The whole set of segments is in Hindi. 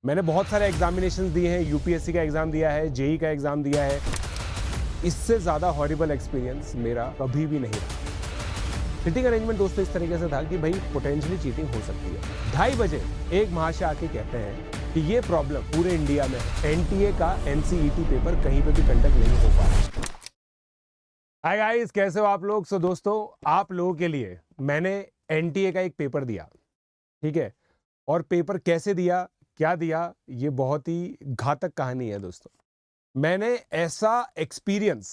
मैंने बहुत सारे एग्जामिनेशन दिए हैं, यूपीएससी का एग्जाम दिया है, जेई का एग्जाम दिया है। इससे ज़्यादा हॉरिबल एक्सपीरियंस मेरा कभी भी नहीं रहा। सिटिंग अरेंजमेंट दोस्तों इस तरीके से था कि भाई पोटेंशियली चीटिंग हो सकती है। 2:30 बजे एक महाशय आके कहते हैं कि ये प्रॉब्लम पूरे इंडिया में एनटीए का एनसीईटी पेपर कहीं पे भी कंडक्ट नहीं हो पा रहा। हाय गाइस, कैसे हो आप लोग? दोस्तों, आप लोगों के लिए मैंने एनटीए का एक पेपर दिया, ठीक है। और पेपर कैसे दिया, क्या दिया, ये बहुत ही घातक कहानी है दोस्तों। मैंने ऐसा एक्सपीरियंस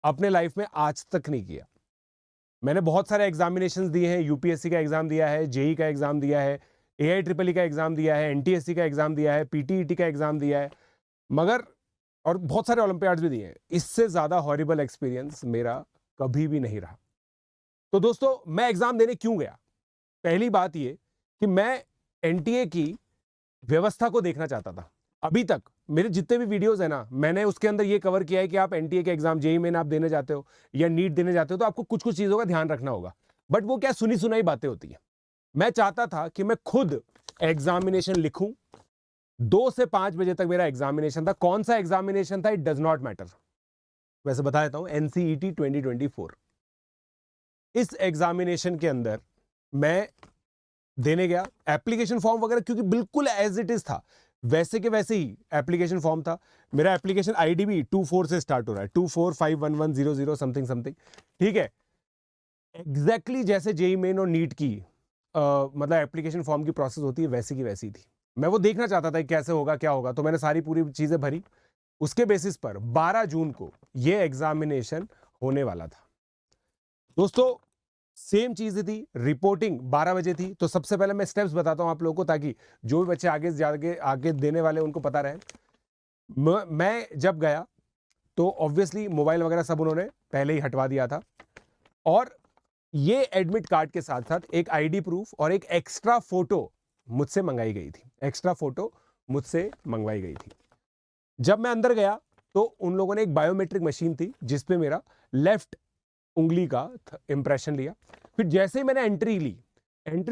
अपने लाइफ में आज तक नहीं किया। मैंने बहुत सारे एग्जामिनेशंस दिए हैं, यूपीएससी का एग्जाम दिया है, जेई का एग्जाम दिया है, एआईट्रिपल का एग्जाम दिया है, एनटीएससी का एग्जाम दिया है, पीटीईटी का एग्जाम दिया है, मगर और बहुत सारे ओलंपियाड्स भी दिए हैं। इससे ज्यादा हॉरिबल एक्सपीरियंस मेरा कभी भी नहीं रहा। तो दोस्तों, मैं एग्जाम देने क्यों गया? पहली बात ये कि मैं एनटीए की व्यवस्था को देखना चाहता था। अभी तक मेरे जितने भी वीडियोस है ना, मैंने उसके अंदर ये कवर किया है कि आप एनटीए के एग्जाम, जेईई मेन आप देने जाते हो या नीट देने जाते हो तो आपको कुछ कुछ चीजों का ध्यान रखना होगा। बट वो क्या सुनी सुनाई बातें होती है। मैं चाहता था कि मैं खुद एग्जामिनेशन लिखूं। 2 से 5 बजे तक मेरा एग्जामिनेशन था। कौन सा एग्जामिनेशन था, इट डज नॉट मैटर। वैसे बता देता हूं, एनसीईटी 2024। इस एग्जामिनेशन के अंदर मैं देने गया एप्लीकेशन फॉर्म वगैरह, क्योंकि बिल्कुल एज इट इज था, वैसे के वैसे ही एप्लीकेशन फॉर्म था। मेरा एप्लीकेशन आईडी भी 24 से स्टार्ट हो रहा है, 24511000 समथिंग समथिंग, ठीक है। एग्जैक्टली जैसे जेईई मेन और नीट की मतलब एप्लीकेशन फॉर्म की प्रोसेस होती है, वैसी की वैसी थी। मैं वो देखना चाहता था कि कैसे होगा, क्या होगा। तो मैंने सारी पूरी चीजें भरी। उसके बेसिस पर 12 जून को ये एग्जामिनेशन होने वाला था दोस्तों। सेम चीज थी, रिपोर्टिंग 12 बजे थी। तो सबसे पहले मैं स्टेप्स बताता हूं आप लोगों को, ताकि जो भी बच्चे आगे देने वाले उनको पता रहे। मैं जब गया तो ऑब्वियसली मोबाइल वगैरह सब उन्होंने पहले ही हटवा दिया था, और ये एडमिट कार्ड के साथ साथ एक आईडी प्रूफ और एक एक्स्ट्रा फोटो मुझसे मंगाई गई थी। एक्स्ट्रा फोटो मुझसे मंगवाई गई थी। जब मैं अंदर गया तो उन लोगों ने एक बायोमेट्रिक मशीन थी जिसपे मेरा लेफ्ट उंगली का इंप्रेशन लिया। फिर जैसे ही मैंने एंट्री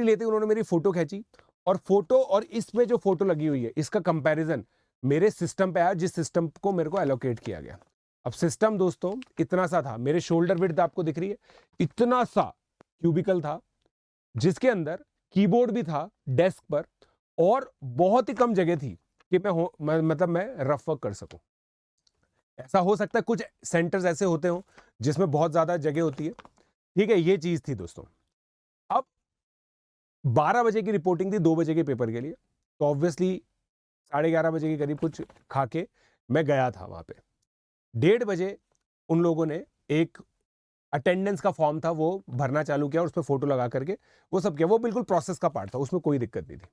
लेते ही उन्होंने मेरी फोटो खींची, और फोटो और इसमें जो फोटो लगी हुई है इसका कंपैरिजन मेरे सिस्टम पे आया, जिस सिस्टम को मेरे को एलोकेट किया गया। अब सिस्टम दोस्तों इतना सा था, मेरे शोल्डर विड्थ आपको दिख रही है, इतना सा क्यूबिकल था, जिसके अंदर कीबोर्ड भी था डेस्क पर, और बहुत ही कम जगह थी कि मैं रफ वर्क कर सकूं। ऐसा हो सकता है कुछ सेंटर्स ऐसे होते हो जिसमें बहुत ज्यादा जगह होती है, ठीक है। ये चीज थी दोस्तों। अब 12 बजे की रिपोर्टिंग थी, 2 बजे के पेपर के लिए। तो ऑब्वियसली 11:30 बजे के करीब कुछ खा के मैं गया था वहां पे। 1:30 बजे उन लोगों ने एक अटेंडेंस का फॉर्म था वो भरना चालू किया, और उस पर फोटो लगा करके वो सब किया। वो बिल्कुल प्रोसेस का पार्ट था, उसमें कोई दिक्कत नहीं थी।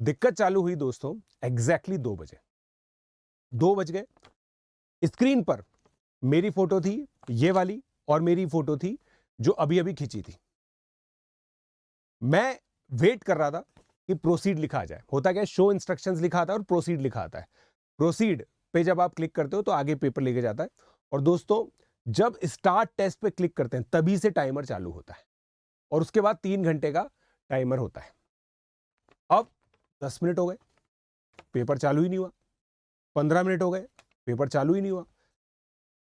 दिक्कत चालू हुई दोस्तों एग्जैक्टली 2 बजे। 2 बज गए, स्क्रीन पर मेरी फोटो थी ये वाली, और मेरी फोटो थी जो अभी अभी खींची थी। मैं वेट कर रहा था कि प्रोसीड लिखा आ जाए। होता क्या है, शो इंस्ट्रक्शंस लिखा आता है और प्रोसीड लिखा आता है। प्रोसीड पे जब आप क्लिक करते हो तो आगे पेपर लेके जाता है। और दोस्तों, जब स्टार्ट टेस्ट पे क्लिक करते हैं तभी से टाइमर चालू होता है, और उसके बाद 3 घंटे का टाइमर होता है। अब 10 मिनट हो गए, पेपर चालू ही नहीं हुआ। 15 मिनट हो गए, पेपर चालू ही नहीं हुआ।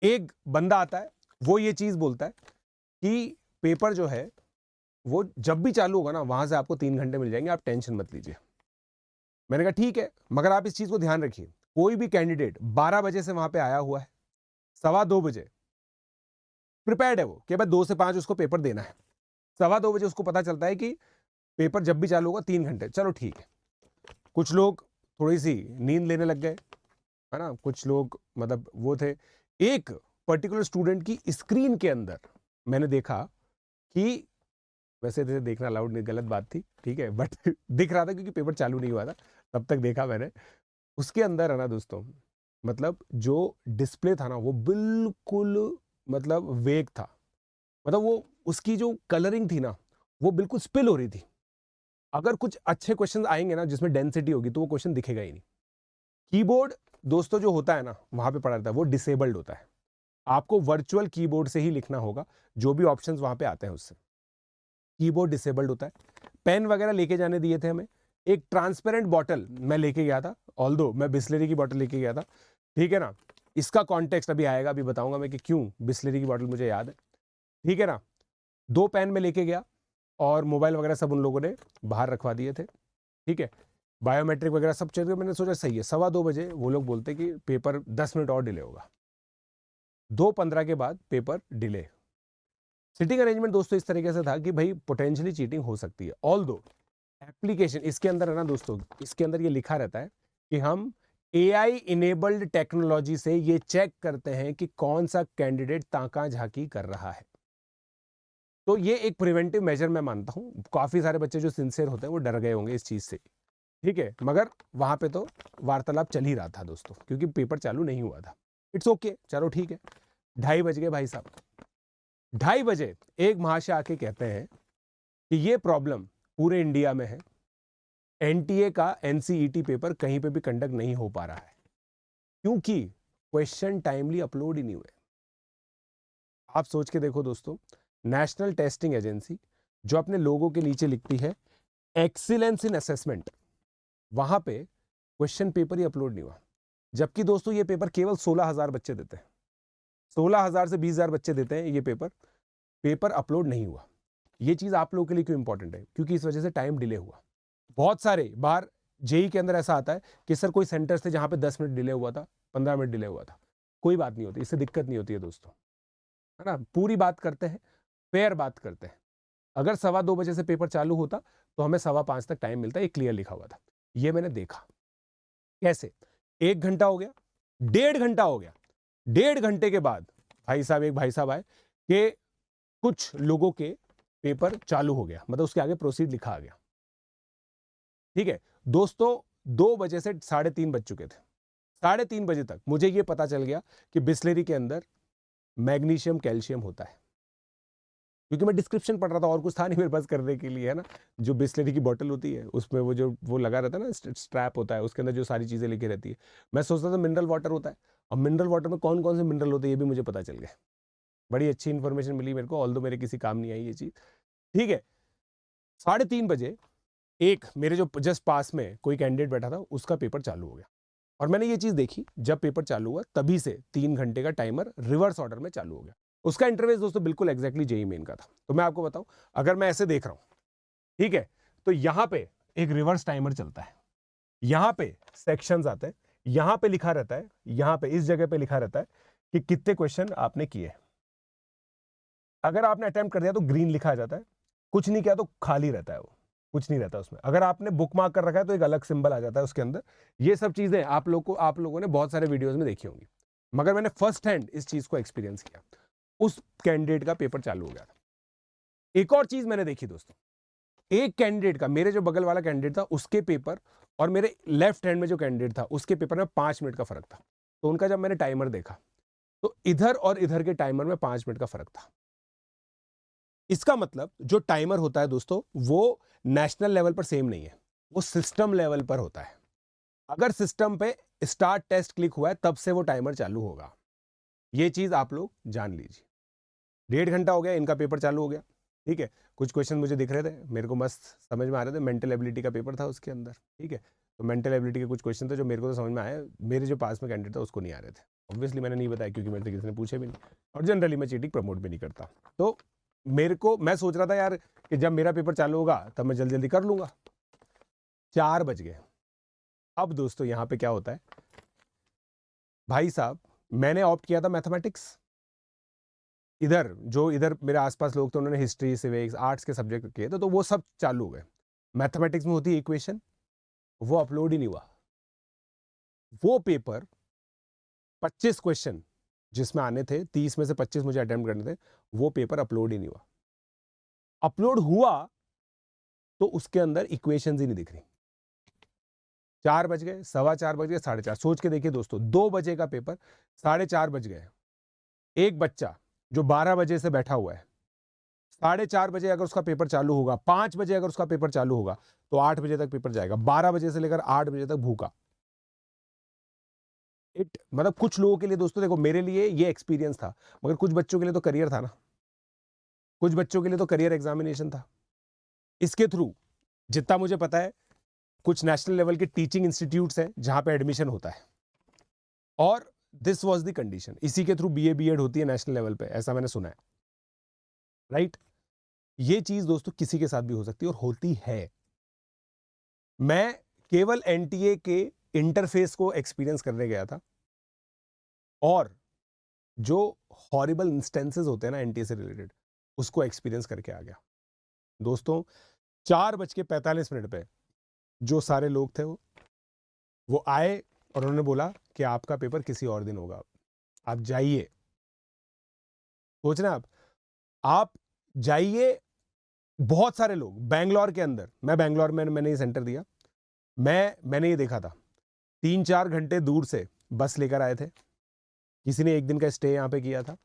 एक बंदा आता है, वो ये चीज बोलता है कि पेपर जो है वो जब भी चालू होगा ना, वहां से आपको 3 घंटे मिल जाएंगे, आप टेंशन मत लीजिए। मैंने कहा ठीक है, मगर आप इस चीज को ध्यान रखिए, कोई भी कैंडिडेट 12 बजे से वहां पे आया हुआ है, 2:15 बजे प्रिपेयर्ड है वो कि भाई 2 से 5 उसको पेपर देना है। 2:15 बजे उसको पता चलता है कि पेपर जब भी चालू होगा 3 घंटे। चलो ठीक है। कुछ लोग थोड़ी सी नींद लेने लग गए, है ना। कुछ लोग मतलब वो थे। एक पर्टिकुलर स्टूडेंट की स्क्रीन के अंदर मैंने देखा कि, वैसे तो देखना अलाउड नहीं, गलत बात थी, ठीक है, बट दिख रहा था क्योंकि पेपर चालू नहीं हुआ था तब तक देखा मैंने। उसके अंदर है ना दोस्तों, मतलब जो डिस्प्ले था ना वो बिल्कुल मतलब वेग था। मतलब वो उसकी जो कलरिंग थी ना वो बिल्कुल स्पिल हो रही थी। अगर कुछ अच्छे क्वेश्चन आएंगे ना जिसमें डेंसिटी होगी तो वो क्वेश्चन दिखेगा ही नहीं। कीबोर्ड दोस्तों जो होता है ना वहां पे पड़ा रहता है, वो डिसेबल्ड होता है। आपको वर्चुअल कीबोर्ड से ही लिखना होगा, जो भी ऑप्शंस वहां पे आते हैं उससे। कीबोर्ड डिसेबल्ड होता है। पेन वगैरह लेके जाने दिए थे हमें, एक ट्रांसपेरेंट बॉटल मैं लेके गया था, ऑल्दो मैं बिस्लरी की बॉटल लेके गया था, ठीक है ना। इसका कॉन्टेक्स्ट अभी आएगा, अभी बताऊंगा मैं कि क्यों बिस्लरी की बॉटल मुझे याद है, ठीक है ना। 2 पेन में लेके गया और मोबाइल वगैरह सब उन लोगों ने बाहर रखवा दिए थे, ठीक है। बायोमेट्रिक वगैरह सब चल, मैंने सोचा सही है। 2:15 बजे वो लोग बोलते कि पेपर 10 मिनट और डिले होगा। 2:15 के बाद पेपर डिले। सिटिंग अरेंजमेंट दोस्तों इस तरीके से था कि भाई पोटेंशियली चीटिंग हो सकती है। ऑल्दो एप्लीकेशन इसके अंदर है ना दोस्तों, इसके अंदर ये लिखा रहता है कि हम AI इनेबल्ड टेक्नोलॉजी से ये चेक करते हैं कि कौन सा कैंडिडेट ताका झाकी कर रहा है। तो ये एक प्रिवेंटिव मेजर मैं मानता हूं। काफी सारे बच्चे जो सिंसियर होते हैं वो डर गए होंगे इस चीज से, ठीक है। मगर वहां पे तो वार्तालाप चल ही रहा था दोस्तों, क्योंकि पेपर चालू नहीं हुआ था। इट्स ओके, चलो ठीक है। 2:30 बज गए भाई साहब। 2:30 बजे एक महाशय आके कहते हैं कि ये प्रॉब्लम पूरे इंडिया में है, NTA का NCET पेपर कहीं पे भी कंडक्ट नहीं हो पा रहा है क्योंकि क्वेश्चन टाइमली अपलोड ही नहीं हुए। आप सोच के देखो दोस्तों, नेशनल टेस्टिंग एजेंसी जो अपने लोगों के नीचे लिखती है एक्सीलेंस इन असेसमेंट, वहां पे क्वेश्चन पेपर ही अपलोड नहीं हुआ। जबकि दोस्तों ये पेपर केवल 16,000 बच्चे देते हैं, 16,000 से 20,000 बच्चे देते हैं ये पेपर अपलोड नहीं हुआ। ये चीज आप लोगों के लिए क्यों इंपॉर्टेंट है? क्योंकि इस वजह से टाइम डिले हुआ। बहुत सारे बार जेई के अंदर ऐसा आता है कि सर कोई सेंटर्स थे जहां पे 10 मिनट डिले हुआ था, 15 मिनट डिले हुआ था। कोई बात नहीं होती, इससे दिक्कत नहीं होती है दोस्तों, है ना। पूरी बात करते हैं, फेयर बात करते हैं। अगर 2:15 बजे से पेपर चालू होता तो हमें 5:15 तक टाइम मिलता, ये क्लियर लिखा हुआ था। ये मैंने देखा कैसे 1 घंटा हो गया, 1.5 घंटा हो गया। 1.5 घंटे के बाद एक भाई साहब आए कि कुछ लोगों के पेपर चालू हो गया, मतलब उसके आगे प्रोसीड लिखा आ गया, ठीक है दोस्तों। 2 बजे से 3:30 बज चुके थे। 3:30 बजे तक मुझे यह पता चल गया कि बिस्लेरी के अंदर मैग्नीशियम कैल्शियम होता है, क्योंकि मैं डिस्क्रिप्शन पढ़ रहा था और कुछ था नहीं मेरे पास करने के लिए, है ना। जो बिस्लेरी की बोतल होती है उसमें वो लगा रहता है ना, स्ट्रैप होता है, उसके अंदर जो सारी चीजें लिखी रहती है। मैं सोचता था मिनरल वाटर होता है, अब मिनरल वाटर में कौन कौन से मिनरल होते हैं ये भी मुझे पता चल गया। बड़ी अच्छी इंफॉर्मेशन मिली मेरे को, ऑल्दो मेरे किसी काम नहीं आई ये चीज, ठीक है। 3:30 बजे एक मेरे जो जस्ट पास में कोई कैंडिडेट बैठा था उसका पेपर चालू हो गया, और मैंने ये चीज देखी जब पेपर चालू हुआ तभी से 3 घंटे का टाइमर रिवर्स ऑर्डर में चालू हो गया। उसका इंटरवेस दोस्तों बिल्कुल एग्जैक्टली जेईई मेन का था। तो मैं आपको बताऊं, अगर मैं ऐसे देख रहा हूं, ठीक है, तो यहां पे एक रिवर्स टाइमर चलता है, यहां पे सेक्शंस आते हैं, यहां पे लिखा रहता है, यहां पे इस जगह पे लिखा रहता है कि कितने क्वेश्चन आपने किए। अगर आपने अटेम्प्ट कर दिया तो ग्रीन लिखा आ जाता है, कुछ नहीं किया तो खाली रहता है, वो कुछ नहीं रहता उसमें। अगर आपने बुक मार्क कर रखा है तो एक अलग सिंबल आ जाता है उसके अंदर। ये सब चीजें आप लोगों ने बहुत सारे वीडियोस में देखी होंगी, मगर मैंने फर्स्ट हैंड इस चीज को एक्सपीरियंस किया। उस कैंडिडेट का पेपर चालू हो गया था। एक और चीज मैंने देखी दोस्तों, एक कैंडिडेट का, मेरे जो बगल वाला कैंडिडेट था उसके पेपर और मेरे लेफ्ट हैंड में जो कैंडिडेट था उसके पेपर में 5 मिनट का फर्क था। तो उनका जब मैंने टाइमर देखा तो इधर और इधर के टाइमर में 5 मिनट का फर्क था। इसका मतलब जो टाइमर होता है दोस्तों वो नेशनल लेवल पर सेम नहीं है, वो सिस्टम लेवल पर होता है। अगर सिस्टम पे स्टार्ट टेस्ट क्लिक हुआ है तब से वो टाइमर चालू होगा। ये चीज आप लोग जान लीजिए। 1.5 घंटा हो गया, इनका पेपर चालू हो गया, ठीक है। कुछ क्वेश्चन मुझे दिख रहे थे, मेरे को मस्त समझ में आ रहे थे। मेंटल एबिलिटी का पेपर था उसके अंदर, ठीक है। तो मेंटल एबिलिटी के कुछ क्वेश्चन थे जो मेरे को तो समझ में आए, मेरे जो पास में कैंडिडेट था उसको नहीं आ रहे थे। ऑब्वियसली मैंने नहीं बताया क्योंकि मेरे से किसी ने पूछे भी नहीं, और जनरली मैं चीटिंग प्रमोट भी नहीं करता। तो मैं सोच रहा था यार कि जब मेरा पेपर चालू होगा तब मैं जल्दी जल्दी कर लूंगा। 4 बज गए। अब दोस्तों यहां पे क्या होता है भाई साहब, मैंने ऑप्ट किया था मैथमेटिक्स। इधर मेरे आसपास लोग थे, उन्होंने हिस्ट्री, सिविक्स, आर्ट्स के सब्जेक्ट किए थे, तो वो सब चालू हो गए। मैथमेटिक्स में होती है इक्वेशन, वो अपलोड ही नहीं हुआ। वो पेपर 25 क्वेश्चन जिसमें आने थे, 30 में से 25 मुझे अटेम्प्ट करने थे, वो पेपर अपलोड ही नहीं हुआ। अपलोड हुआ तो उसके अंदर इक्वेशंस ही नहीं दिख रही। 4 बज गए, 4:15 बज गए, 4:30। सोच के देखिए दोस्तों, 2 बजे का पेपर, 4:30 बज गए। एक बच्चा जो 12 बजे से बैठा हुआ है, 4:30 बजे अगर उसका पेपर चालू होगा, 5 बजे अगर उसका पेपर चालू होगा तो 8 बजे तक पेपर जाएगा। 12 बजे से लेकर 8 बजे तक भूखा। मतलब कुछ लोगों के लिए दोस्तों, देखो मेरे लिए ये एक्सपीरियंस था, मगर कुछ बच्चों के लिए तो करियर था ना, कुछ बच्चों के लिए तो करियर एग्जामिनेशन था। इसके थ्रू जितना मुझे पता है कुछ नेशनल लेवल के टीचिंग इंस्टीट्यूट्स हैं जहां पे एडमिशन होता है, और दिस वाज द कंडीशन। इसी के थ्रू बीए बीएड होती है नेशनल लेवल पे, ऐसा मैंने सुना है, राइट। ये चीज दोस्तों किसी के साथ भी हो सकती है और होती है। मैं केवल एनटीए के इंटरफेस को एक्सपीरियंस करने गया था, और जो हॉरिबल इंस्टेंसेस होते हैं ना एनटीए से रिलेटेड, उसको एक्सपीरियंस करके आ गया। दोस्तों 4:45 पे जो सारे लोग थे वो आए और उन्होंने बोला कि आपका पेपर किसी और दिन होगा, आप जाइए। सोचना आप जाइए। बहुत सारे लोग बैंगलोर के अंदर, मैं बैंगलोर में मैंने ये सेंटर दिया, मैंने ये देखा था 3-4 घंटे दूर से बस लेकर आए थे, किसी ने एक दिन का स्टे यहां पे किया था।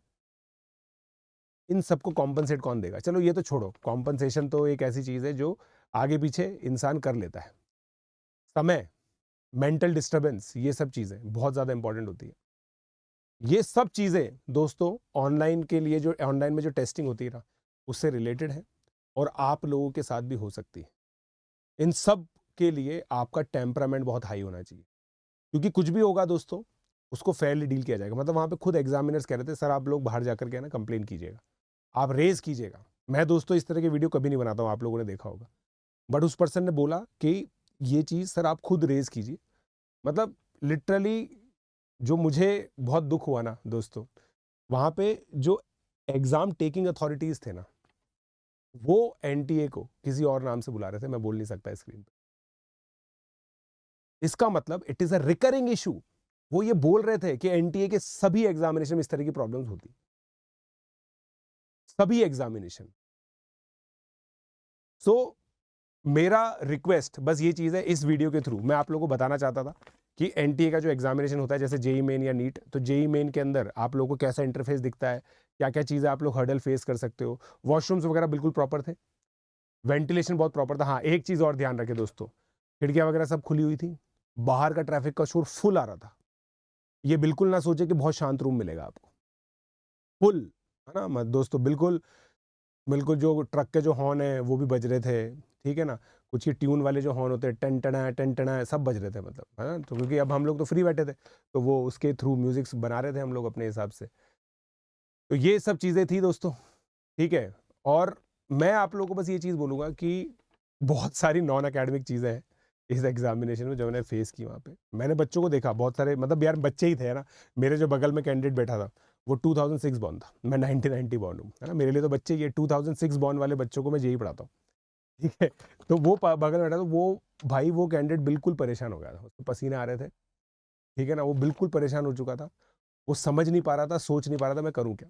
इन सबको कॉम्पनसेट कौन देगा? चलो ये तो छोड़ो, कॉम्पनसेशन तो एक ऐसी चीज है जो आगे पीछे इंसान कर लेता है। समय, मेंटल डिस्टर्बेंस, ये सब चीजें बहुत ज्यादा इंपॉर्टेंट होती है। ये सब चीजें दोस्तों ऑनलाइन के लिए, जो ऑनलाइन में जो टेस्टिंग होती है ना, उससे रिलेटेड है, और आप लोगों के साथ भी हो सकती है। इन सब के लिए आपका टेम्परामेंट बहुत हाई होना चाहिए, क्योंकि कुछ भी होगा दोस्तों उसको फेयरली डील किया जाएगा। मतलब वहां पे खुद एग्जामिनर्स कह रहे थे, सर आप लोग बाहर जाकर के ना कंप्लेन कीजिएगा, आप रेज कीजिएगा। मैं दोस्तों इस तरह के वीडियो कभी नहीं बनाता हूँ, आप लोगों ने देखा होगा, बट उस पर्सन ने बोला कि ये चीज सर आप खुद रेज कीजिए। मतलब लिटरली जो मुझे बहुत दुख हुआ ना दोस्तों, वहां पे जो एग्जाम टेकिंग अथॉरिटीज थे ना, वो एनटीए को किसी और नाम से बुला रहे थे, मैं बोल नहीं सकता स्क्रीन पे। इसका मतलब it is a recurring issue. वो ये बोल रहे थे कि एनटीए के सभी एग्जामिनेशन में इस तरह की प्रॉब्लम्स होती, सभी एग्जामिनेशन। सो मेरा रिक्वेस्ट बस ये चीज है, इस वीडियो के थ्रू मैं आप लोगों को बताना चाहता था कि एनटीए का जो एग्जामिनेशन होता है, जैसे जेई मेन या नीट, तो जेई मेन के अंदर आप लोगों को कैसा इंटरफेस दिखता है, क्या क्या चीजें आप लोग हर्डल फेस कर सकते हो। वॉशरूम्स वगैरह बिल्कुल प्रॉपर थे, वेंटिलेशन बहुत प्रॉपर था। हाँ, एक चीज और ध्यान रखे दोस्तों, खिड़कियां वगैरह सब खुली हुई थी, बाहर का ट्रैफिक का शोर फुल आ रहा था। ये बिल्कुल ना सोचे कि बहुत शांत रूम मिलेगा आपको, फुल, है ना मत दोस्तों, बिल्कुल बिल्कुल। जो ट्रक के जो हॉर्न है वो भी बज रहे थे, ठीक है ना। कुछ ये ट्यून वाले जो हॉर्न होते हैं, टन टना सब बज रहे थे, मतलब, है ना। तो क्योंकि अब हम लोग तो फ्री बैठे थे, तो वो उसके थ्रू म्यूजिक बना रहे थे हम लोग अपने हिसाब से। तो ये सब चीज़ें थी दोस्तों, ठीक है। और मैं आप लोगों को बस ये चीज़ बोलूँगा कि बहुत सारी नॉन अकेडमिक चीज़ें हैं इस एग्जामिनेशन में जो मैंने फेस की। वहाँ पे मैंने बच्चों को देखा, बहुत सारे, मतलब यार बच्चे ही थे, है ना। मेरे जो बगल में कैंडिडेट बैठा था वो 2006 बॉर्न था, मैं 1990 बॉर्न हूँ, है ना। मेरे लिए तो बच्चे ये 2006 बॉर्न वाले बच्चों को मैं यही पढ़ाता हूँ, ठीक है। तो वो बगल में बैठा, तो वो भाई वो कैंडिडेट बिल्कुल परेशान हो गया था, उसको पसीने आ रहे थे, ठीक है ना। वो बिल्कुल परेशान हो चुका था, वो समझ नहीं पा रहा था, सोच नहीं पा रहा था मैं करूँ क्या,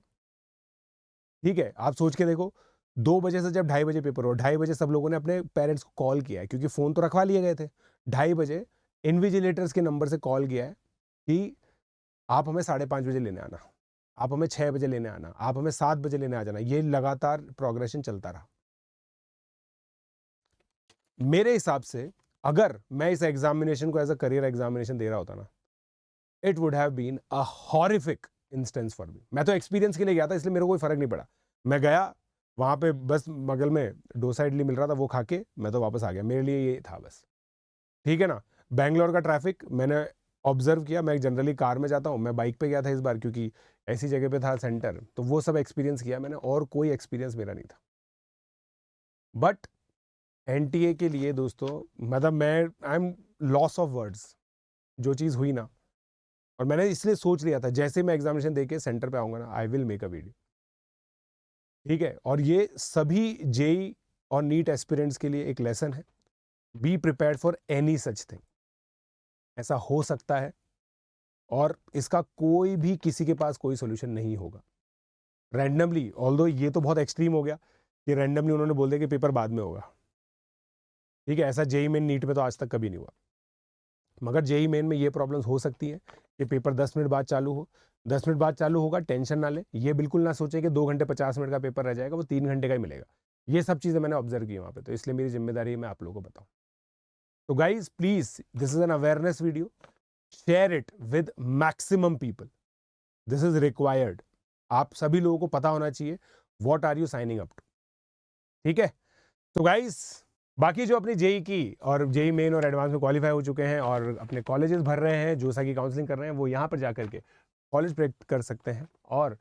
ठीक है। आप सोच के देखो, 2 बजे से जब 2:30 बजे पेपर हो, 2:30 बजे सब लोगों ने अपने पेरेंट्स को कॉल किया है, क्योंकि फ़ोन तो रखवा लिए गए थे। 2:30 बजे इन्विजिलेटर्स के नंबर से कॉल किया है कि आप हमें 5:30 बजे लेने आना, आप हमें 6 बजे लेने आना, आप हमें 7 बजे लेने आ जाना। ये लगातार प्रोग्रेशन चलता रहा। मेरे हिसाब से अगर मैं इस एग्जामिनेशन को एज अ करियर एग्जामिनेशन दे रहा होता ना, it would have been a horrific instance for me. मैं तो एक्सपीरियंस के लिए गया था, इसलिए मेरे को कोई फर्क नहीं पड़ा। मैं गया वहां पे, बस बगल में डोसा इडली मिल रहा था, वो खा के मैं तो वापस आ गया। मेरे लिए ये था बस, ठीक है ना। बैंगलोर का ट्रैफिक मैंने ऑब्जर्व किया, मैं जनरली कार में जाता हूँ, मैं बाइक पे गया था इस बार क्योंकि ऐसी जगह पे था सेंटर, तो वो सब एक्सपीरियंस किया मैंने, और कोई एक्सपीरियंस मेरा नहीं था। बट एनटीए के लिए दोस्तों, मतलब मैं I am loss of words, जो चीज़ हुई ना। और मैंने इसलिए सोच लिया था, जैसे मैं एग्जामिनेशन देके सेंटर पे आऊंगा ना, I will make a video, ठीक है। और ये सभी जेई और नीट एस्पिरेंट्स के लिए एक लेसन है, be prepared for any such thing. ऐसा हो सकता है, और इसका कोई भी किसी के पास कोई सोल्यूशन नहीं होगा। रैंडमली, ऑल्दो ये तो बहुत एक्सट्रीम हो गया कि रैंडमली उन्होंने बोल दिया कि पेपर बाद में होगा, ठीक है। ऐसा जेई मेन नीट में तो आज तक कभी नहीं हुआ। मगर जेई मेन में ये प्रॉब्लम्स हो सकती है कि पेपर 10 मिनट बाद चालू हो, 10 मिनट बाद चालू होगा, टेंशन ना ले, ये बिल्कुल ना सोचे कि 2 घंटे 50 मिनट का पेपर रह जाएगा, वो 3 घंटे का ही मिलेगा। ये सब चीज़ें मैंने ऑब्जर्व की वहाँ पे, तो इसलिए मेरी जिम्मेदारी है मैं आप लोगों को बताऊँ। तो guys please, this is an awareness video, share it with maximum people, this is required. आप सभी लोगों को पता होना चाहिए what are you signing up to, ठीक है। तो गाइज बाकी जो अपनी जेई की और जेई मेन और एडवांस में क्वालिफाई हो चुके हैं और अपने कॉलेजेस भर रहे हैं, जोसा की काउंसलिंग कर रहे हैं, वो यहाँ पर जा करके कॉलेज प्राप्त कर सकते हैं। और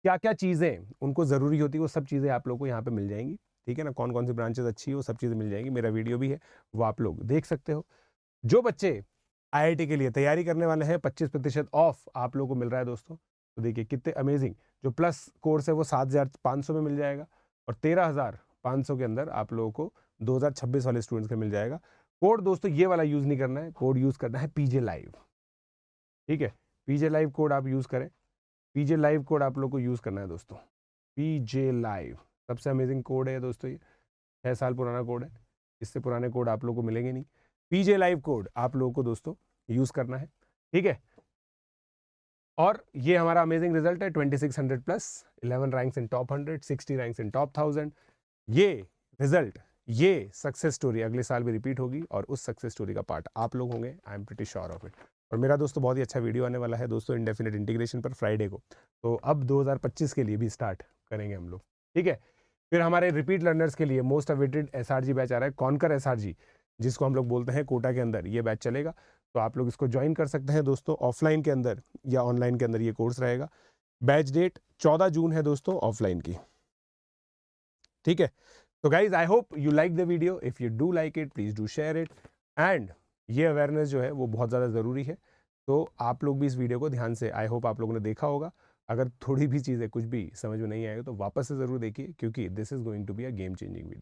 क्या क्या चीज़ें उनको ज़रूरी होती है वो सब चीज़ें आप लोग को यहाँ पे मिल जाएंगी, ठीक है ना। कौन कौन सी ब्रांचेस अच्छी है वो सब चीज़ें मिल जाएंगी। मेरा वीडियो भी है, वो आप लोग देख सकते हो। जो बच्चे आईआईटी के लिए तैयारी करने वाले हैं 25% ऑफ आप लोगों को मिल रहा है दोस्तों। तो देखिए कितने अमेजिंग। जो प्लस कोर्स है वो 7,500 में मिल जाएगा और 13,500 के अंदर आप लोगों को 2026 वाले स्टूडेंट्स का मिल जाएगा। कोड दोस्तों ये वाला यूज़ नहीं करना है, कोड यूज़ करना है पीजे लाइव, ठीक है। पीजे लाइव कोड आप यूज़ करें, पीजे लाइव कोड आप लोग को यूज़ करना है दोस्तों। पीजे लाइव सबसे अमेजिंग कोड है दोस्तों, ये 6 साल पुराना कोड है, इससे पुराने कोड आप लोग को मिलेंगे नहीं। पीजे लाइव कोड आप लोगों को दोस्तों यूज़ करना है, ठीक है। और ये हमारा अमेजिंग रिजल्ट है 2600 plus, 11 ranks in top 100, 60 ranks in top 1000। ये रिजल्ट, ये सक्सेस स्टोरी अगले साल भी रिपीट होगी और उस सक्सेस स्टोरी का पार्ट आप लोग होंगे, I am pretty sure of it. और मेरा दोस्तों बहुत ही अच्छा वीडियो आने वाला है दोस्तों इंडेफिनिट इंटीग्रेशन पर फ्राइडे को, तो अब 2025 के लिए भी स्टार्ट करेंगे हम लोग, ठीक है। फिर हमारे रिपीट लर्नर्स के लिए मोस्ट अवेटेड एसआरजी बैच आ रहा है, कॉन्कर एसआरजी, जिसको हम लोग बोलते हैं कोटा के अंदर ये बैच चलेगा। तो आप लोग इसको ज्वाइन कर सकते हैं दोस्तों, ऑफलाइन के अंदर या ऑनलाइन के अंदर ये कोर्स रहेगा। बैच डेट 14 जून है दोस्तों ऑफलाइन की, ठीक है। तो guys I hope you like the video, if you do like it please do share it. And ये अवेयरनेस जो है वो बहुत ज़्यादा ज़रूरी है, तो आप लोग भी इस वीडियो को ध्यान से, आई होप आप लोगों ने देखा होगा। अगर थोड़ी भी चीज़ें कुछ भी समझ में नहीं आएगा तो वापस से ज़रूर देखिए, क्योंकि this is going to be a game changing video.